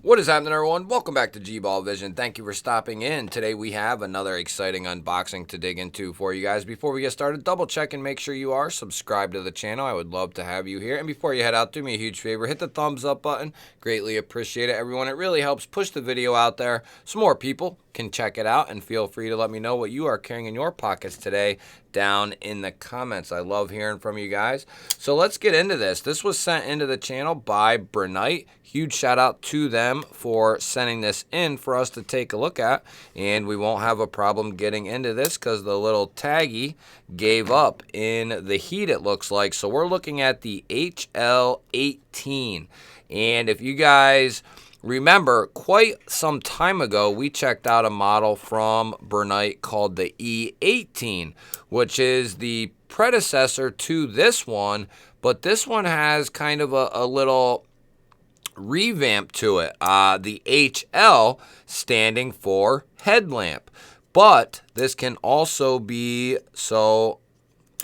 What is happening, everyone? Welcome back to G-Ball Vision. Thank you for stopping in. Today we have another exciting unboxing to dig into for you guys. Before we get started, double check and make sure you are subscribed to the channel. I would love to have you here. And before you head out, do me a huge favor. Hit the thumbs up button. Greatly appreciate it, everyone. It really helps push the video out there so more people can check it out. And feel free to let me know what you are carrying in your pockets today down in the comments. I love hearing from you guys. So let's get into this. This was sent into the channel by Brynite. Huge shout out to them for sending this in for us to take a look at, and we won't have a problem getting into this because the little taggy gave up in the heat, it looks like. So we're looking at the HL18, and if you guys remember, quite some time ago, we checked out a model from Brynite called the E18, which is the predecessor to this one, but this one has kind of a little revamp to it. The HL standing for headlamp, but this can also be, so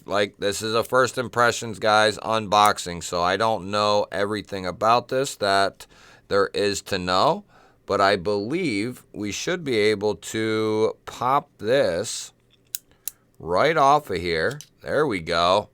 like, this is a first impressions, guys, unboxing, so I don't know everything about this that there is to know, but I believe we should be able to pop this right off of here. There we go.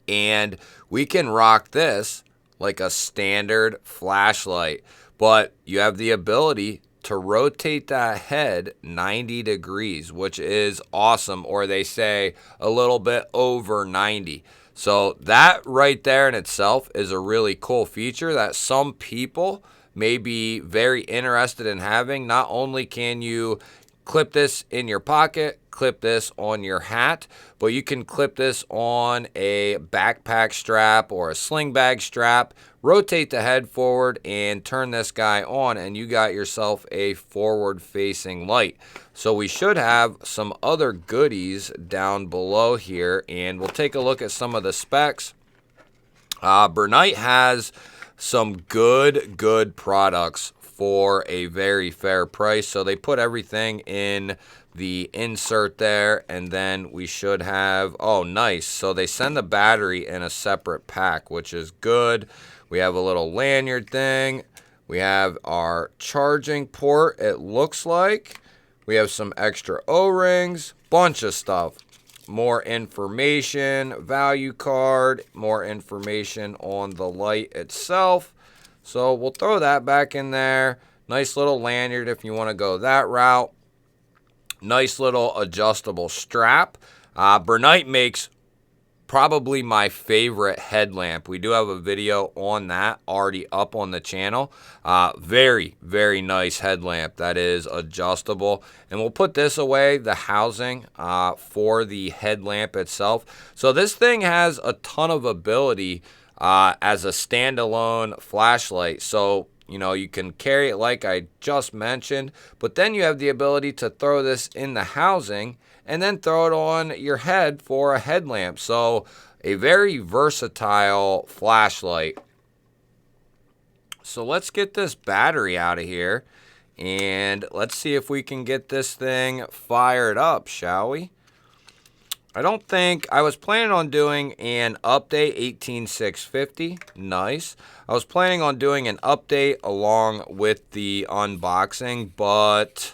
And we can rock this like a standard flashlight, but you have the ability to rotate that head 90 degrees, which is awesome, or they say a little bit over 90. So that right there in itself is a really cool feature that some people may be very interested in having. Not only can you clip this in your pocket, clip this on your hat, but you can clip this on a backpack strap or a sling bag strap, rotate the head forward and turn this guy on, and you got yourself a forward facing light. So we should have some other goodies down below here, and we'll take a look at some of the specs. Brynite has some good products for a very fair price. So they put everything in the insert there, and then we should have, oh nice, so they send the battery in a separate pack, which is good. We have a little lanyard thing. We have our charging port, it looks like. We have some extra O-rings, bunch of stuff. More information, value card, more information on the light itself. So we'll throw that back in there. Nice little lanyard if you want to go that route. Nice little adjustable strap. Brynite makes probably my favorite headlamp. We do have a video on that already up on the channel. Very nice headlamp that is adjustable. And we'll put this away, the housing for the headlamp itself. So this thing has a ton of ability as a standalone flashlight. So, you know, you can carry it like I just mentioned, but then you have the ability to throw this in the housing and then throw it on your head for a headlamp. So a very versatile flashlight. So let's get this battery out of here and let's see if we can get this thing fired up, shall we? I don't think, I was planning on doing an update 18650, nice. I was planning on doing an update along with the unboxing, but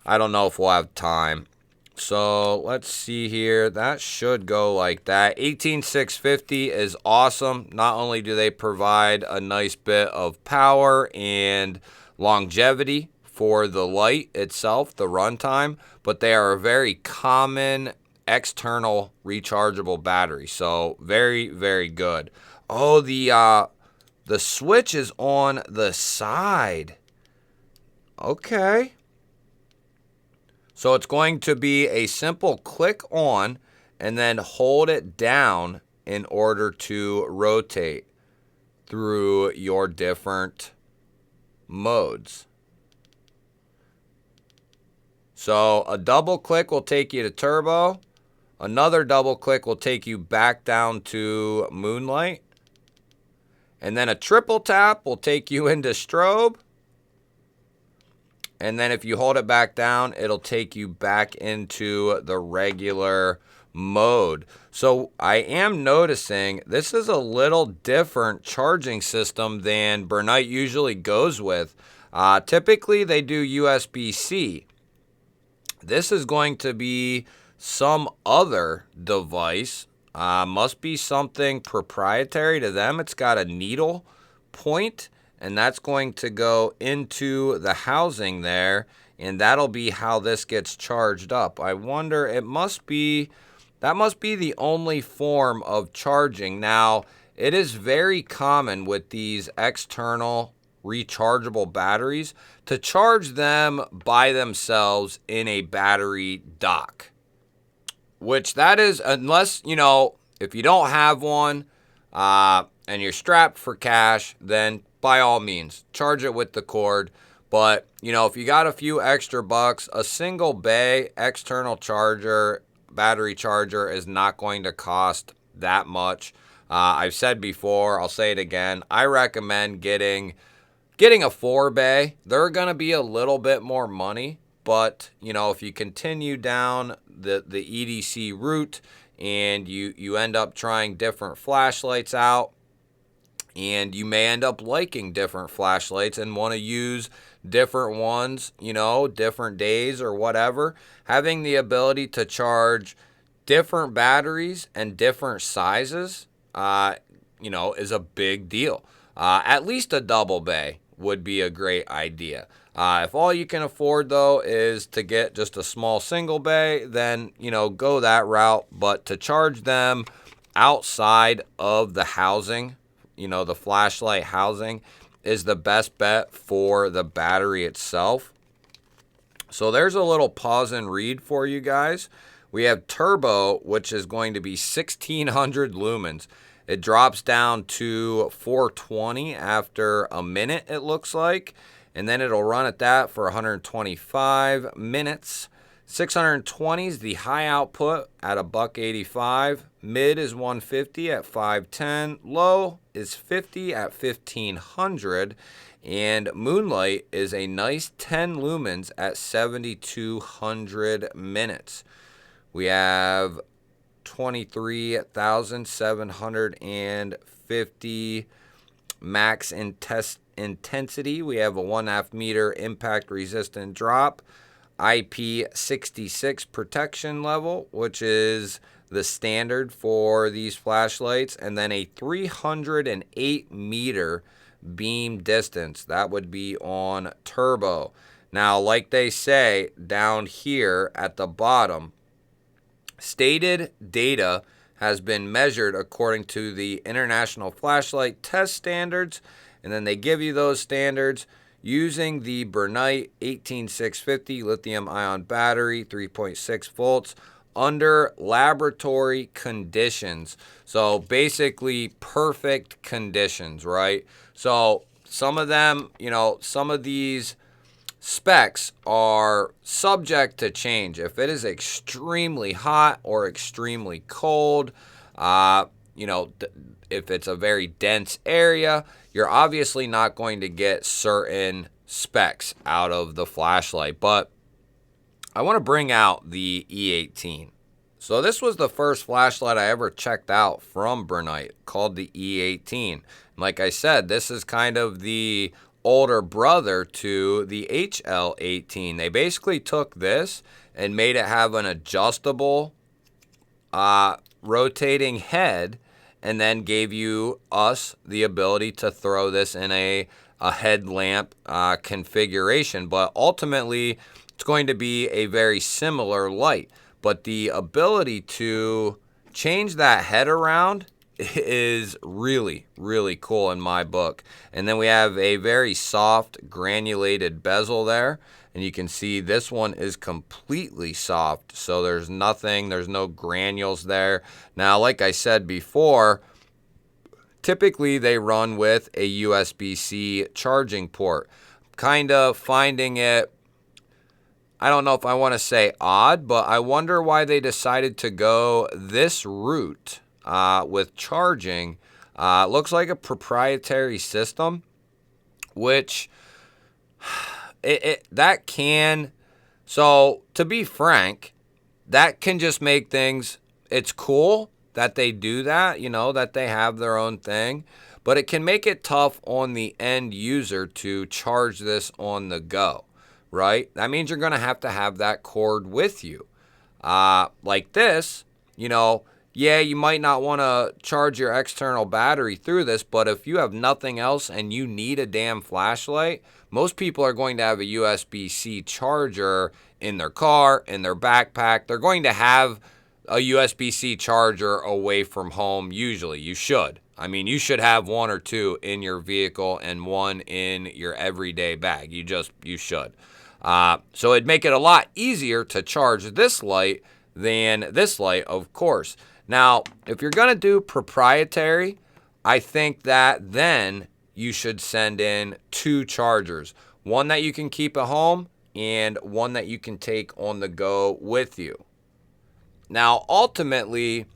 I don't know if we'll have time. So let's see here, that should go like that. 18650 is awesome. Not only do they provide a nice bit of power and longevity for the light itself, the runtime, but they are a very common external rechargeable battery. So very good. Oh, the switch is on the side. Okay. So it's going to be a simple click on and then hold it down in order to rotate through your different modes. So a double click will take you to turbo. Another double click will take you back down to moonlight. And then a triple tap will take you into strobe. And then if you hold it back down, it'll take you back into the regular mode. So I am noticing this is a little different charging system than Brynite usually goes with. Typically they do USB-C. This is going to be some other device. Must be something proprietary to them. It's got a needle point, and that's going to go into the housing there, and that'll be how this gets charged up. I wonder, that must be the only form of charging. Now, it is very common with these external rechargeable batteries to charge them by themselves in a battery dock, which that is, unless, if you don't have one and you're strapped for cash, then by all means, charge it with the cord. But, if you got a few extra bucks, a single bay external charger, battery charger is not going to cost that much. I've said before, I'll say it again, I recommend getting a 4-bay. They're going to be a little bit more money, but, if you continue down the EDC route and you end up trying different flashlights out, and you may end up liking different flashlights and want to use different ones, different days or whatever, having the ability to charge different batteries and different sizes, is a big deal. At least a double bay would be a great idea. If all you can afford, though, is to get just a small single bay, then, go that route. But to charge them outside of the housing, the flashlight housing, is the best bet for the battery itself. So there's a little pause and read for you guys. We have turbo, which is going to be 1600 lumens. It drops down to 420 after a minute, it looks like. And then it'll run at that for 125 minutes. 620 is the high output at $1.85. Mid is 150 at 510. Low is 50 at 1500. And Moonlight is a nice 10 lumens at 7200 minutes. We have 23,750 max intensity. We have a 1/2 meter impact resistant drop, IP66 protection level, which is the standard for these flashlights, and then a 308 meter beam distance. That would be on turbo. Now, like they say down here at the bottom, stated data has been measured according to the International Flashlight Test Standards, and then they give you those standards using the Brinyte 18650 lithium-ion battery, 3.6 volts, under laboratory conditions. So basically perfect conditions, right? So some of them, some of these specs are subject to change. If it is extremely hot or extremely cold, if it's a very dense area, you're obviously not going to get certain specs out of the flashlight. But I want to bring out the E18. So this was the first flashlight I ever checked out from Brynite, called the E18. Like I said, this is kind of the older brother to the HL18. They basically took this and made it have an adjustable rotating head, and then gave us the ability to throw this in a headlamp configuration. But ultimately, it's going to be a very similar light. But the ability to change that head around is really, really cool in my book. And then we have a very soft granulated bezel there. And you can see this one is completely soft. So there's no granules there. Now, like I said before, typically they run with a USB-C charging port. Kind of finding it, I don't know if I want to say odd, but I wonder why they decided to go this route with charging. Looks like a proprietary system, which that can, so to be frank, that can just make things it's cool that they do that, you know, that they have their own thing, but it can make it tough on the end user to charge this on the go, right? That means you're going to have that cord with you. Like this, you know, yeah, you might not want to charge your external battery through this, but if you have nothing else and you need a damn flashlight, most people are going to have a USB-C charger in their car, in their backpack. They're going to have a USB-C charger away from home. Usually, you should. I mean, you should have one or two in your vehicle and one in your everyday bag. You should. So it'd make it a lot easier to charge this light than this light, of course. Now, if you're going to do proprietary, I think that then you should send in two chargers. One that you can keep at home and one that you can take on the go with you. Now, ultimately,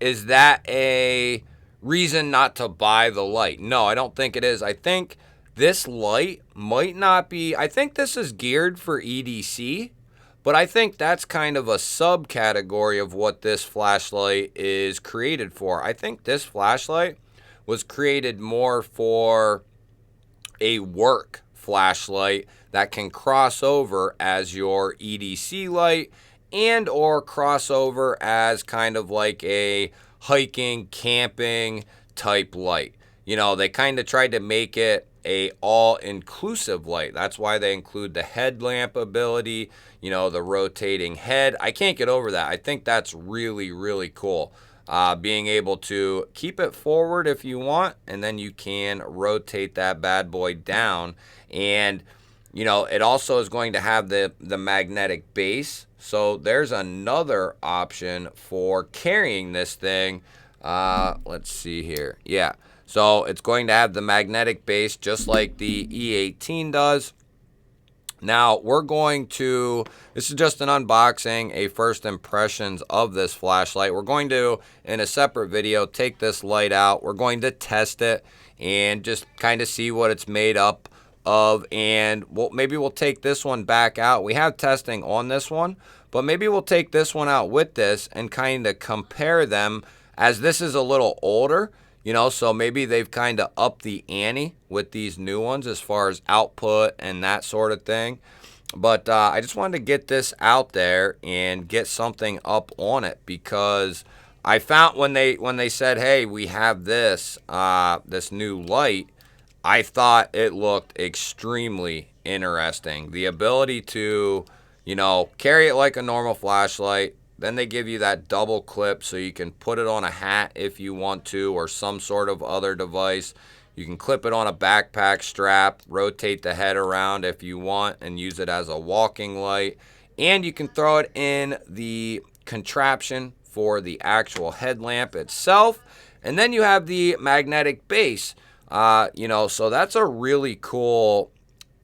is that a reason not to buy the light? No, I don't think it is. I think this light might not be, I think this is geared for EDC, but I think that's kind of a subcategory of what this flashlight is created for. I think this flashlight was created more for a work flashlight that can cross over as your EDC light and or cross over as kind of like a hiking, camping type light. You know, they kind of tried to make it a all-inclusive light. That's why they include the headlamp ability, you know, the rotating head. I can't get over that. I think that's really, really cool. Being able to keep it forward if you want, and then you can rotate that bad boy down. And, you know, it also is going to have the magnetic base. So there's another option for carrying this thing. Let's see here. Yeah. So it's going to have the magnetic base just like the E18 does. Now we're going to, this is just an unboxing, a first impressions of this flashlight. We're going to, in a separate video, take this light out. We're going to test it and just kind of see what it's made up of. And maybe we'll take this one back out. We have testing on this one, but maybe we'll take this one out with this and kind of compare them, as this is a little older. You know, so maybe they've kind of upped the ante with these new ones as far as output and that sort of thing. But I just wanted to get this out there and get something up on it, because I found when they said, hey, we have this this new light, I thought it looked extremely interesting. The ability to, you know, carry it like a normal flashlight. Then they give you that double clip so you can put it on a hat if you want to, or some sort of other device. You can clip it on a backpack strap, rotate the head around if you want, and use it as a walking light. And you can throw it in the contraption for the actual headlamp itself. And then you have the magnetic base. You know, so that's a really cool,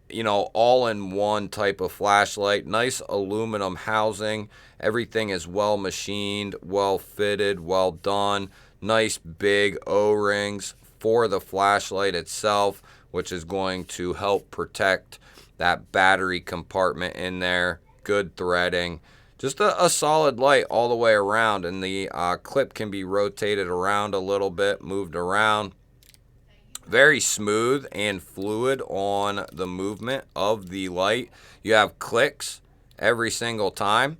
you know, all-in-one type of flashlight. Nice aluminum housing. Everything is well machined, well fitted, well done. Nice big O-rings for the flashlight itself, which is going to help protect that battery compartment in there. Good threading. Just a solid light all the way around, and the clip can be rotated around a little bit, moved around. Very smooth and fluid on the movement of the light. You have clicks every single time.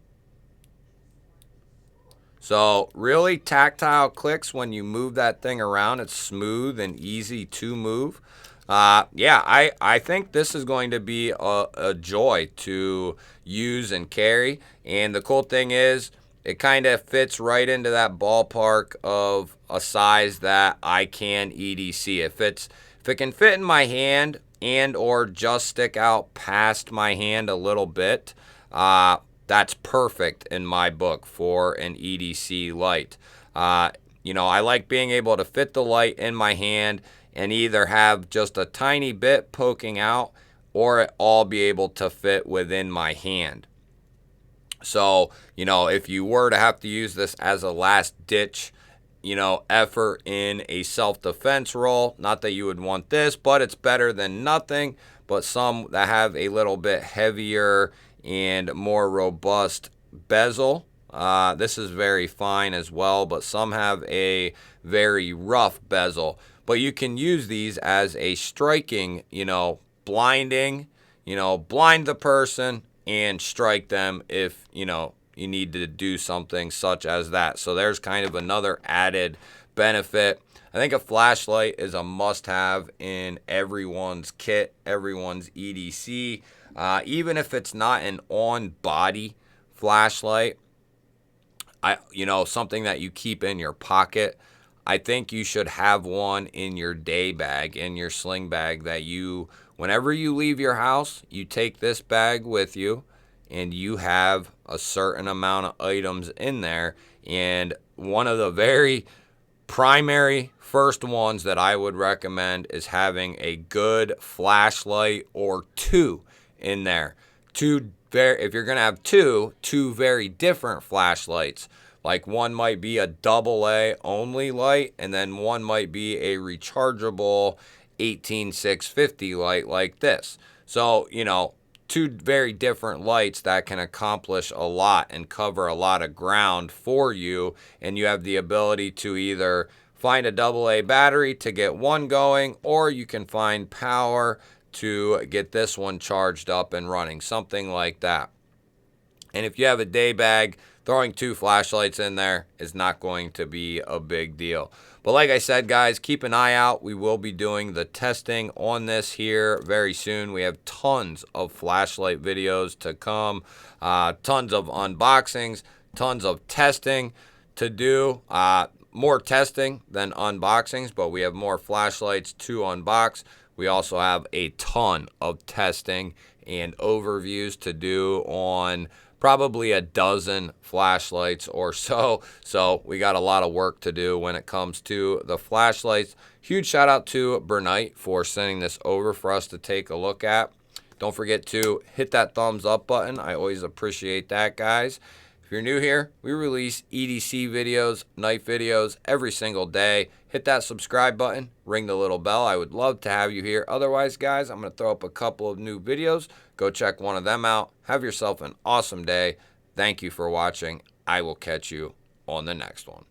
So really tactile clicks when you move that thing around. It's smooth and easy to move. Yeah, I think this is going to be a joy to use and carry. And the cool thing is, it kind of fits right into that ballpark of a size that I can EDC. If it can fit in my hand and or just stick out past my hand a little bit, that's perfect in my book for an EDC light. You know, I like being able to fit the light in my hand and either have just a tiny bit poking out, or it all be able to fit within my hand. So, you know, if you were to have to use this as a last ditch, you know, effort in a self-defense role, not that you would want this, but it's better than nothing. But some that have a little bit heavier and more robust bezel, This is very fine as well, but some have a very rough bezel. But you can use these as a striking, blinding, blind the person and strike them if, you need to do something such as that. So there's kind of another added benefit. I think a flashlight is a must-have in everyone's kit, everyone's EDC. Even if it's not an on-body flashlight, something that you keep in your pocket, I think you should have one in your day bag, in your sling bag, that whenever you leave your house, you take this bag with you and you have a certain amount of items in there. And one of the very primary first ones that I would recommend is having a good flashlight or two in there. If you're going to have two very different flashlights, like one might be a AA only light, and then one might be a rechargeable 18650 light like this. So, two very different lights that can accomplish a lot and cover a lot of ground for you, and you have the ability to either find a AA battery to get one going, or you can find power to get this one charged up and running, something like that. And if you have a day bag, throwing two flashlights in there is not going to be a big deal. But like I said, guys, keep an eye out. We will be doing the testing on this here very soon. We have tons of flashlight videos to come, tons of unboxings, tons of testing to do. More testing than unboxings, but we have more flashlights to unbox. We also have a ton of testing and overviews to do on probably a dozen flashlights or so. So we got a lot of work to do when it comes to the flashlights. Huge shout out to Brynite for sending this over for us to take a look at. Don't forget to hit that thumbs up button. I always appreciate that, guys. If you're new here, we release EDC videos, knife videos every single day. Hit that subscribe button, ring the little bell. I would love to have you here. Otherwise, guys, I'm going to throw up a couple of new videos. Go check one of them out. Have yourself an awesome day. Thank you for watching. I will catch you on the next one.